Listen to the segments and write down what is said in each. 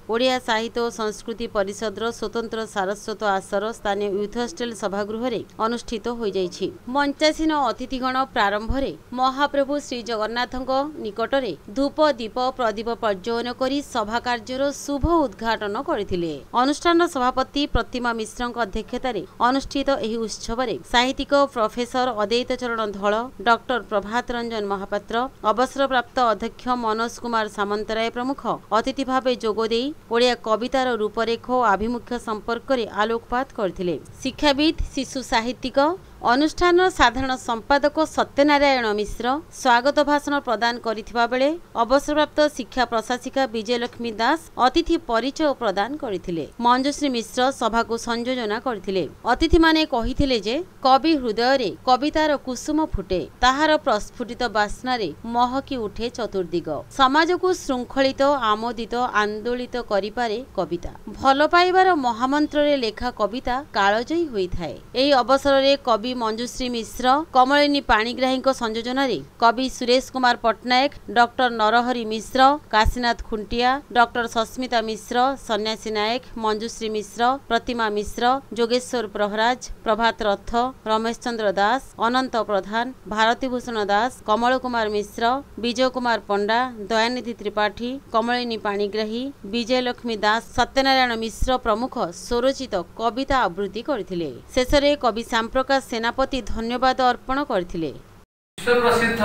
ओडिया साहित्य और संस्कृति परिषद स्वतंत्र सारस्वत आसर स्थानीय यूथ हॉस्टल सभागृह रे अनुष्ठित हो जाइछि। मंचासीन अतिथिगण प्रारंभ रे महाप्रभु श्री जगन्नाथक निकट रे धूप दीप प्रदीप प्रज्वलन करी सभा कार्यर शुभ उद्घाटन करथिले। अनुष्ठान सभापति प्रतिमा मिश्र अध्यक्षतार अनुष्ठित एही उत्सव रे साहित्यिक प्रोफेसर अद्वैत चरण धल, डॉक्टर प्रभात रंजन महापात्र, अवसरप्राप्त अध्यक्ष मनोज कुमार सामंतराय प्रमुख अतिथि भावे जोगदे ओडिया कवितार रूपरेख और आभिमुख्य संपर्क में आलोकपात करथिले। शिक्षाविद शिशु साहित्यिक अनुष्ठान साधारण संपादक सत्यनारायण मिश्र स्वागत भाषण प्रदान करिथिबा बेले अवसरप्राप्त शिक्षा प्रशासिका विजयलक्ष्मी दास अतिथि परिचय प्रदान करथिले। मंजुश्री मिश्र सभा को संयोजना करथिले। अतिथि माने कहिथिले जे कवि हृदय रे कवितार कुसुम फुटे, ताहार प्रस्फुटित बासना रे महकी उठे चतुर्दिग। समाज को श्रृंखलित आमोदित आंदोलित करिपारे कविता। भल पाइबार महामंत्र रे लेखा कविता कालजयी होई थाए। एही अवसर रे कवि मंजुश्री मिश्र, कमलिनी पाणिग्राही संयोजन रे कवि सुरेश कुमार पट्टनायक, डॉक्टर नरहरि मिश्र, काशीनाथ खुंटिया, डॉक्टर सस्मिता मिश्र, सन्यासी नायक, मंजुश्री मिश्र, प्रतिमा मिश्र, जोगेश्वर प्रहराज, प्रभात रथ, रमेश चंद्र दास, अनंत प्रधान, भारती भूषण दास, कमल कुमार मिश्र, विजय कुमार पंडा, दयानिधि त्रिपाठी, कमलिनी पाणिग्राही, विजयलक्ष्मी दास, सत्यनारायण मिश्र प्रमुख स्वरचित कविता आवृत्ति करथिले। शेषरे कवि श्यामप्रकाश सेनापति धन्यवाद अर्पण करथिले। विश्व प्रसिद्ध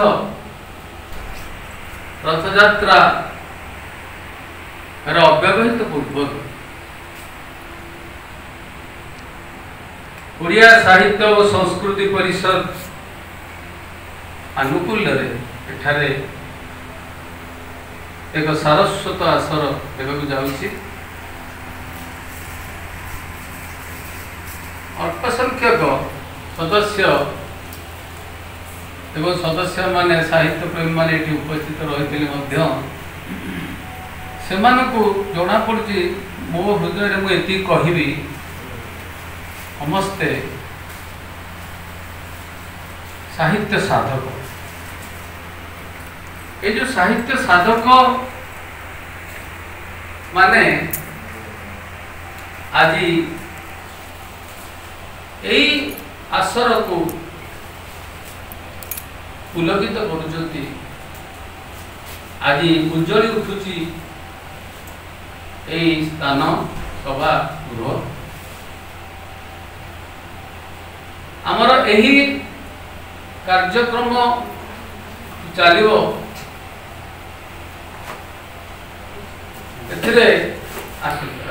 रथयात्रा अव्यवहित पूर्व ओडिया साहित्य और संस्कृति परिषद अनुकूल एठारे एक सारस्वत आसर हेबाकु जाउछि। अल्प संख्यक सदस्य एवं सदस्य माने साहित्य प्रेमी माने एठी उपस्थित रहिथिले मध्य सेमानकु जणा पड़ुछि मो हृदय रे मु एति कहिबी समस्ते साहित्य साधक। ये जो साहित्य साधक माने आज यही आसर को पुलकित करुचंती। आज उज्जवली उठुची यही स्थान सभा गृह। आमर यही कार्यक्रम चलिबो एथिरे आसुता